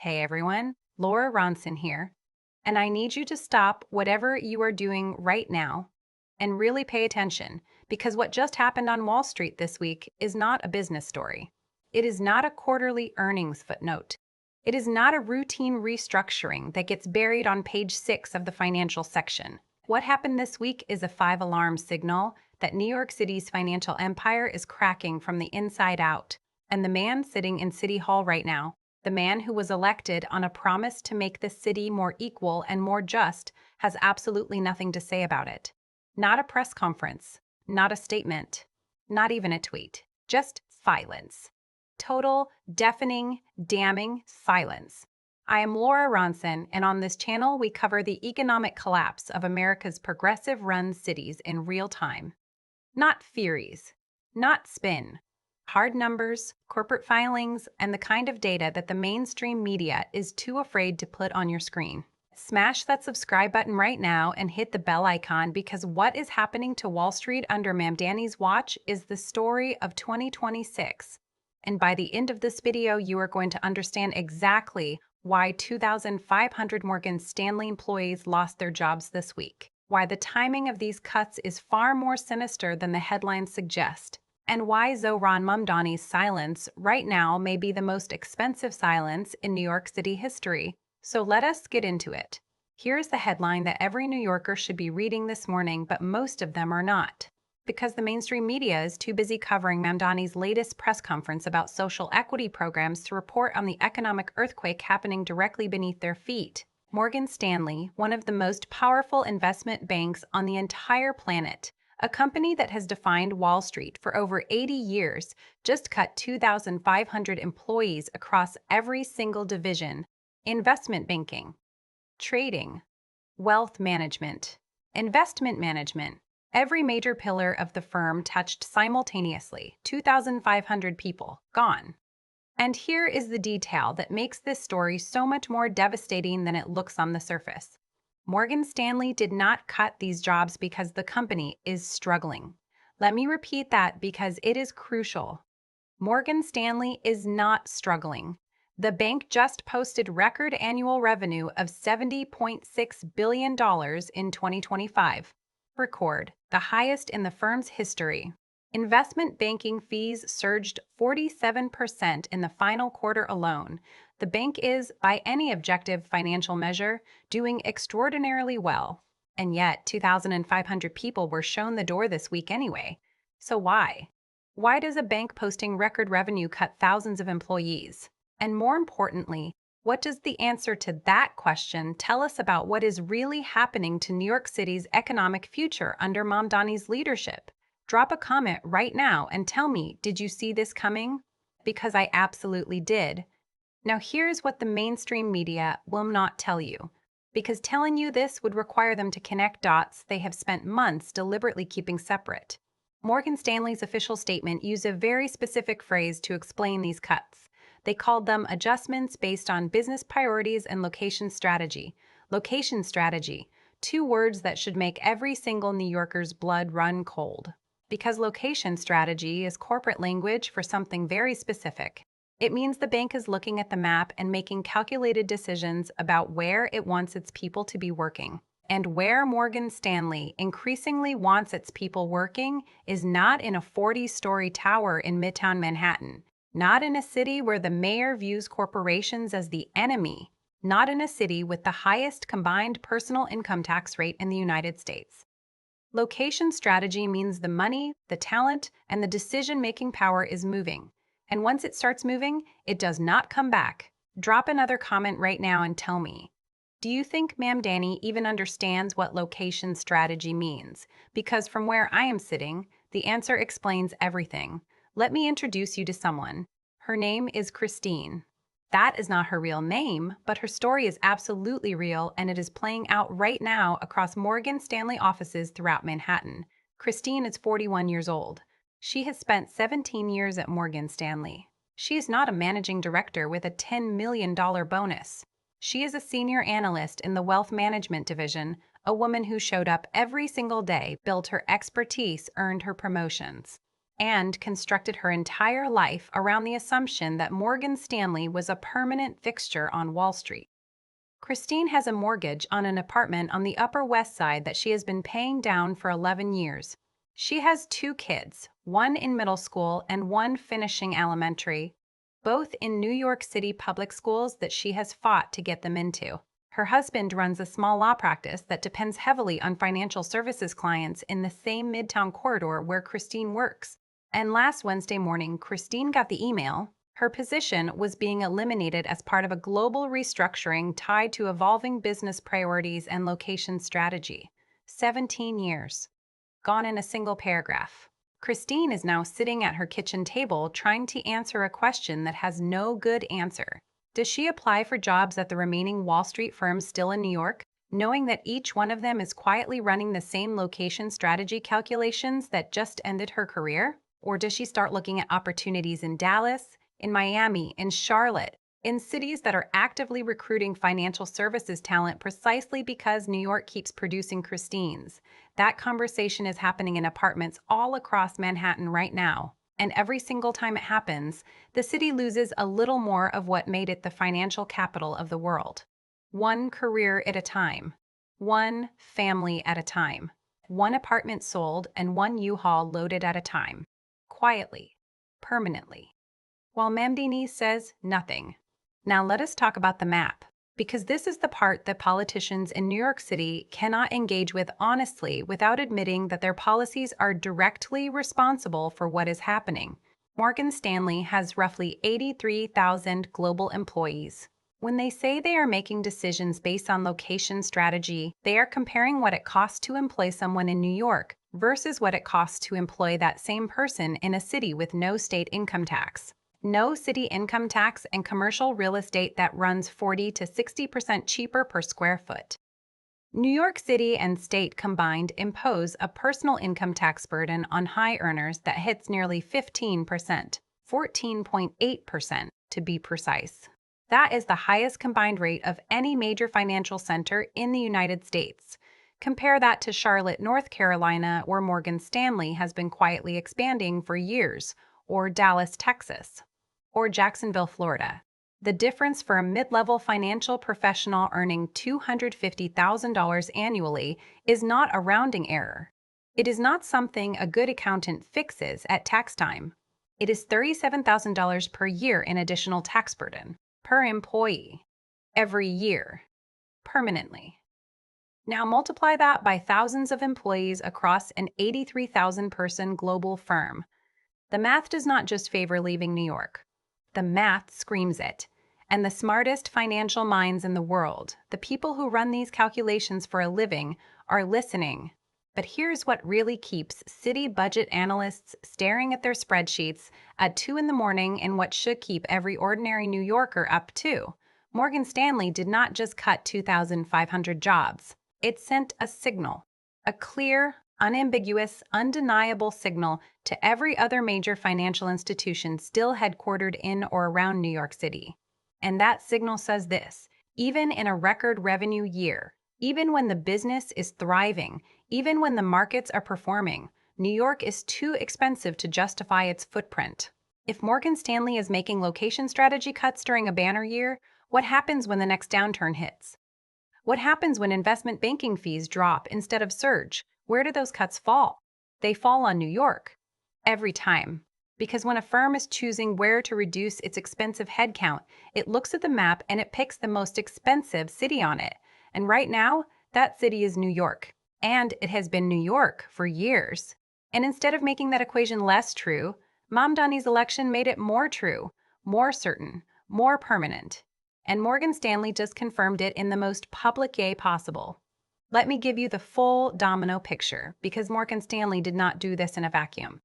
Hey everyone, Laura Ronson here, and I need you to stop whatever you are doing right now and really pay attention because what just happened on Wall Street this week is not a business story. It is not a quarterly earnings footnote. It is not a routine restructuring that gets buried on page 6 of the financial section. What happened this week is a 5-alarm signal that New York City's financial empire is cracking from the inside out. And the man sitting in City Hall right now, the man who was elected on a promise to make the city more equal and more just, has absolutely nothing to say about it. Not a press conference, not a statement, not even a tweet. Just silence. Total, deafening, damning silence. I am Laura Ronson, and on this channel we cover the economic collapse of America's progressive-run cities in real time. Not theories, not spin. Hard numbers, corporate filings, and the kind of data that the mainstream media is too afraid to put on your screen. Smash that subscribe button right now and hit the bell icon because what is happening to Wall Street under Mamdani's watch is the story of 2026. And by the end of this video, you are going to understand exactly why 2,500 Morgan Stanley employees lost their jobs this week, why the timing of these cuts is far more sinister than the headlines suggest, and why Mayor Mamdani's silence right now may be the most expensive silence in New York City history. So let us get into it. Here's the headline that every New Yorker should be reading this morning, but most of them are not, because the mainstream media is too busy covering Mamdani's latest press conference about social equity programs to report on the economic earthquake happening directly beneath their feet. Morgan Stanley, one of the most powerful investment banks on the entire planet, a company that has defined Wall Street for over 80 years, just cut 2,500 employees across every single division: investment banking, trading, wealth management, investment management. Every major pillar of the firm touched simultaneously. 2,500 people gone. And here is the detail that makes this story so much more devastating than it looks on the surface. Morgan Stanley did not cut these jobs because the company is struggling. Let me repeat that because it is crucial. Morgan Stanley is not struggling. The bank just posted record annual revenue of $70.6 billion in 2025. Record, the highest in the firm's history. Investment banking fees surged 47% in the final quarter alone. The bank is, by any objective financial measure, doing extraordinarily well. And yet, 2,500 people were shown the door this week anyway. So why? Why does a bank posting record revenue cut thousands of employees? And more importantly, what does the answer to that question tell us about what is really happening to New York City's economic future under Mamdani's leadership? Drop a comment right now and tell me, did you see this coming? Because I absolutely did. Now here's what the mainstream media will not tell you, because telling you this would require them to connect dots they have spent months deliberately keeping separate. Morgan Stanley's official statement used a very specific phrase to explain these cuts. They called them adjustments based on business priorities and location strategy. Location strategy, two words that should make every single New Yorker's blood run cold. Because location strategy is corporate language for something very specific. It means the bank is looking at the map and making calculated decisions about where it wants its people to be working. And where Morgan Stanley increasingly wants its people working is not in a 40-story tower in Midtown Manhattan. Not in a city where the mayor views corporations as the enemy. Not in a city with the highest combined personal income tax rate in the United States. Location strategy means the money, the talent, and the decision-making power is moving. And once it starts moving, it does not come back. Drop another comment right now and tell me. Do you think Mamdani even understands what location strategy means? Because from where I am sitting, the answer explains everything. Let me introduce you to someone. Her name is Christine. That is not her real name, but her story is absolutely real and it is playing out right now across Morgan Stanley offices throughout Manhattan. Christine is 41 years old. She has spent 17 years at Morgan Stanley. She is not a managing director with a $10 million bonus. She is a senior analyst in the wealth management division, a woman who showed up every single day, built her expertise, earned her promotions. and constructed her entire life around the assumption that Morgan Stanley was a permanent fixture on Wall Street. Christine has a mortgage on an apartment on the Upper West Side that she has been paying down for 11 years. She has 2 kids, one in middle school and one finishing elementary, both in New York City public schools that she has fought to get them into. Her husband runs a small law practice that depends heavily on financial services clients in the same Midtown corridor where Christine works. And last Wednesday morning, Christine got the email. Her position was being eliminated as part of a global restructuring tied to evolving business priorities and location strategy. 17 years. Gone in a single paragraph. Christine is now sitting at her kitchen table trying to answer a question that has no good answer. Does she apply for jobs at the remaining Wall Street firms still in New York, knowing that each one of them is quietly running the same location strategy calculations that just ended her career? Or does she start looking at opportunities in Dallas, in Miami, in Charlotte, in cities that are actively recruiting financial services talent precisely because New York keeps producing Christines? That conversation is happening in apartments all across Manhattan right now. And every single time it happens, the city loses a little more of what made it the financial capital of the world. One career at a time. One family at a time. One apartment sold and one U-Haul loaded at a time. Quietly. Permanently. While Mamdani says nothing. Now let us talk about the map, because this is the part that politicians in New York City cannot engage with honestly without admitting that their policies are directly responsible for what is happening. Morgan Stanley has roughly 83,000 global employees. When they say they are making decisions based on location strategy, they are comparing what it costs to employ someone in New York versus what it costs to employ that same person in a city with no state income tax. No city income tax and commercial real estate that runs 40 to 60% cheaper per square foot. New York City and state combined impose a personal income tax burden on high earners that hits nearly 15%, 14.8% to be precise. That is the highest combined rate of any major financial center in the United States. Compare that to Charlotte, North Carolina, where Morgan Stanley has been quietly expanding for years, or Dallas, Texas, or Jacksonville, Florida. The difference for a mid-level financial professional earning $250,000 annually is not a rounding error. It is not something a good accountant fixes at tax time. It is $37,000 per year in additional tax burden, per employee, every year, permanently. Now multiply that by thousands of employees across an 83,000-person global firm. The math does not just favor leaving New York. The math screams it. And the smartest financial minds in the world, the people who run these calculations for a living, are listening. But here's what really keeps city budget analysts staring at their spreadsheets at 2 in the morning in what should keep every ordinary New Yorker up too. Morgan Stanley did not just cut 2,500 jobs. It sent a signal, a clear, unambiguous, undeniable signal to every other major financial institution still headquartered in or around New York City. And that signal says this: even in a record revenue year, even when the business is thriving, even when the markets are performing, New York is too expensive to justify its footprint. If Morgan Stanley is making location strategy cuts during a banner year, what happens when the next downturn hits? What happens when investment banking fees drop instead of surge? Where do those cuts fall? They fall on New York. Every time. Because when a firm is choosing where to reduce its expensive headcount, it looks at the map and it picks the most expensive city on it. And right now, that city is New York. And it has been New York for years. And instead of making that equation less true, Mamdani's election made it more true, more certain, more permanent. And Morgan Stanley just confirmed it in the most public way possible. Let me give you the full domino picture, because Morgan Stanley did not do this in a vacuum.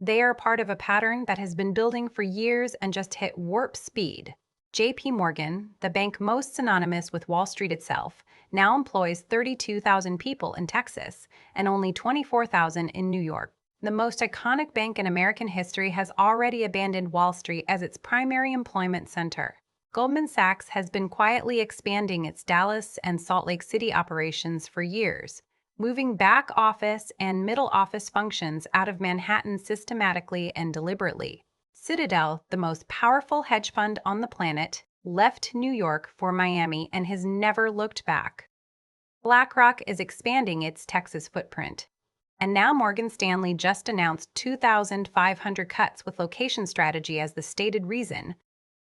They are part of a pattern that has been building for years and just hit warp speed. JP Morgan, the bank most synonymous with Wall Street itself, now employs 32,000 people in Texas and only 24,000 in New York. The most iconic bank in American history has already abandoned Wall Street as its primary employment center. Goldman Sachs has been quietly expanding its Dallas and Salt Lake City operations for years. moving back office and middle office functions out of Manhattan systematically and deliberately. Citadel, the most powerful hedge fund on the planet, left New York for Miami and has never looked back. BlackRock is expanding its Texas footprint. And now Morgan Stanley just announced 2,500 cuts with location strategy as the stated reason.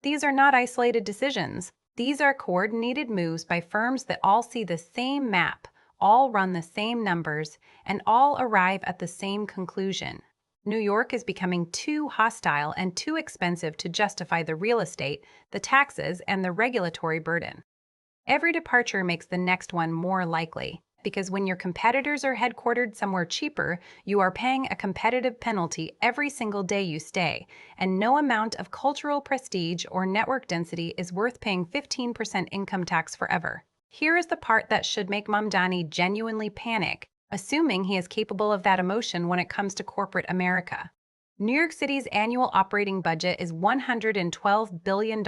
These are not isolated decisions. These are coordinated moves by firms that all see the same map, all run the same numbers, and all arrive at the same conclusion. New York is becoming too hostile and too expensive to justify the real estate, the taxes, and the regulatory burden. Every departure makes the next one more likely, because when your competitors are headquartered somewhere cheaper, you are paying a competitive penalty every single day you stay, and no amount of cultural prestige or network density is worth paying 15% income tax forever. Here is the part that should make Mamdani genuinely panic, assuming he is capable of that emotion when it comes to corporate America. New York City's annual operating budget is $112 billion.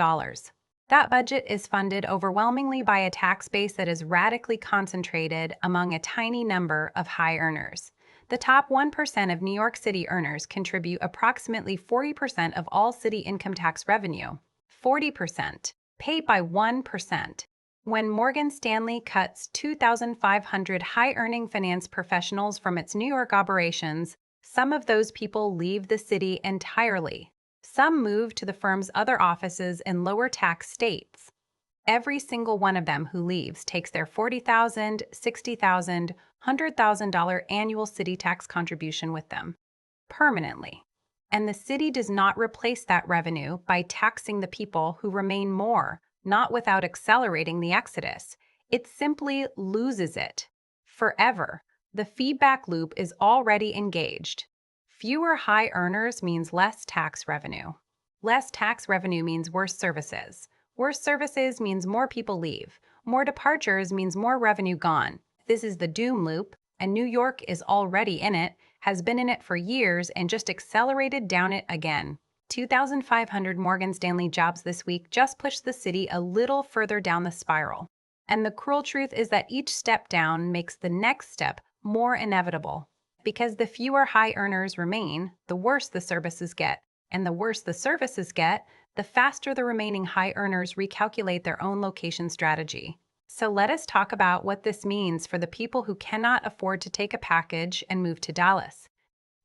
That budget is funded overwhelmingly by a tax base that is radically concentrated among a tiny number of high earners. The top 1% of New York City earners contribute approximately 40% of all city income tax revenue. 40%, paid by 1%. When Morgan Stanley cuts 2,500 high-earning finance professionals from its New York operations, some of those people leave the city entirely. Some move to the firm's other offices in lower tax states. Every single one of them who leaves takes their $40,000, $60,000, $100,000 annual city tax contribution with them, permanently. And the city does not replace that revenue by taxing the people who remain more, not without accelerating the exodus. It simply loses it. Forever. The feedback loop is already engaged. Fewer high earners means less tax revenue. Less tax revenue means worse services. Worse services means more people leave. More departures means more revenue gone. This is the doom loop, and New York is already in it, has been in it for years, and just accelerated down it again. 2,500 Morgan Stanley jobs this week just pushed the city a little further down the spiral. And the cruel truth is that each step down makes the next step more inevitable. Because the fewer high earners remain, the worse the services get. And the worse the services get, the faster the remaining high earners recalculate their own location strategy. So let us talk about what this means for the people who cannot afford to take a package and move to Dallas.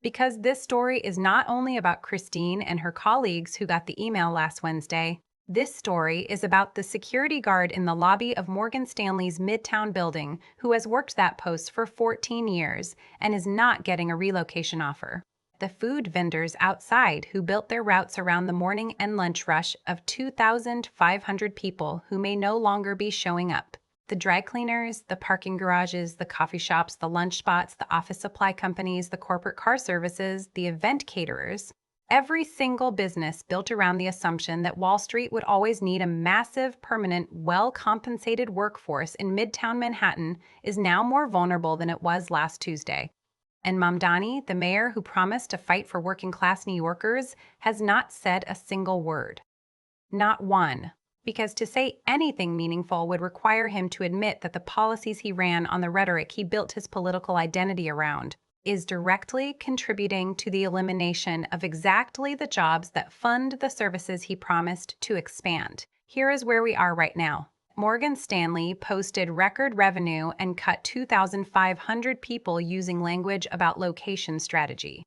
Because this story is not only about Christine and her colleagues who got the email last Wednesday. This story is about the security guard in the lobby of Morgan Stanley's Midtown building who has worked that post for 14 years and is not getting a relocation offer. The food vendors outside who built their routes around the morning and lunch rush of 2,500 people who may no longer be showing up. The dry cleaners, the parking garages, the coffee shops, the lunch spots, the office supply companies, the corporate car services, the event caterers. Every single business built around the assumption that Wall Street would always need a massive, permanent, well-compensated workforce in Midtown Manhattan is now more vulnerable than it was last Tuesday. And Mamdani, the mayor who promised to fight for working-class New Yorkers, has not said a single word. Not one. Because to say anything meaningful would require him to admit that the policies he ran on the rhetoric he built his political identity around is directly contributing to the elimination of exactly the jobs that fund the services he promised to expand. Here is where we are right now. Morgan Stanley posted record revenue and cut 2,500 people using language about location strategy.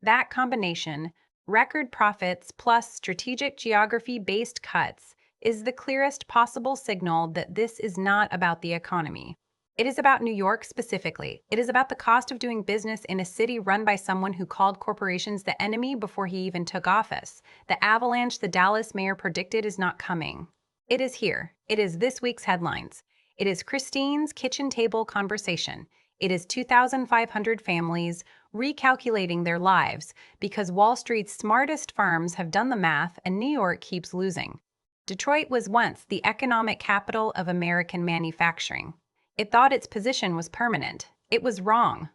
That combination, record profits plus strategic geography-based cuts, is the clearest possible signal that this is not about the economy. It is about New York specifically. It is about the cost of doing business in a city run by someone who called corporations the enemy before he even took office. The avalanche the Dallas mayor predicted is not coming. It is here. It is this week's headlines. It is Christine's kitchen table conversation. It is 2,500 families recalculating their lives because Wall Street's smartest firms have done the math and New York keeps losing. Detroit was once the economic capital of American manufacturing. It thought its position was permanent. It was wrong.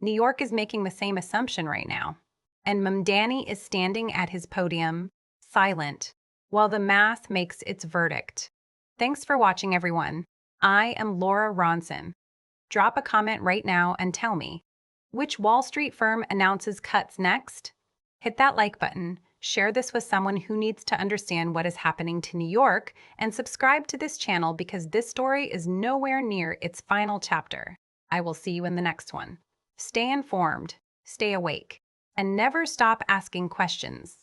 New York is making the same assumption right now. And Mamdani is standing at his podium, silent, while the math makes its verdict. Thanks for watching, everyone. I am Laura Ronson. Drop a comment right now and tell me, which Wall Street firm announces cuts next? Hit that like button, share this with someone who needs to understand what is happening to New York, and subscribe to this channel because this story is nowhere near its final chapter. I will see you in the next one. Stay informed, stay awake, and never stop asking questions.